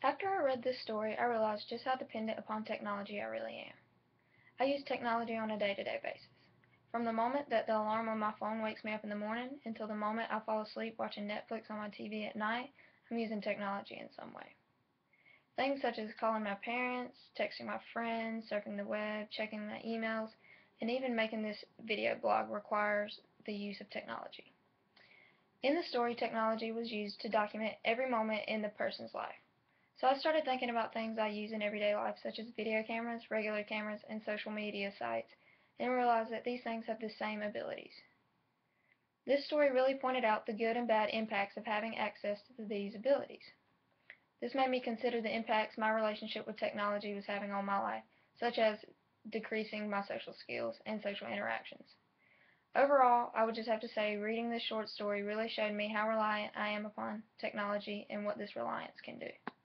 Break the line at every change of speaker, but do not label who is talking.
After I read this story, I realized just how dependent upon technology I really am. I use technology on a day-to-day basis. From the moment that the alarm on my phone wakes me up in the morning until the moment I fall asleep watching Netflix on my TV at night, I'm using technology in some way. Things such as calling my parents, texting my friends, surfing the web, checking my emails, and even making this video blog requires the use of technology. In the story, technology was used to document every moment in the person's life. So I started thinking about things I use in everyday life, such as video cameras, regular cameras, and social media sites, and realized that these things have the same abilities. This story really pointed out the good and bad impacts of having access to these abilities. This made me consider the impacts my relationship with technology was having on my life, such as decreasing my social skills and social interactions. Overall, I would just have to say reading this short story really showed me how reliant I am upon technology and what this reliance can do.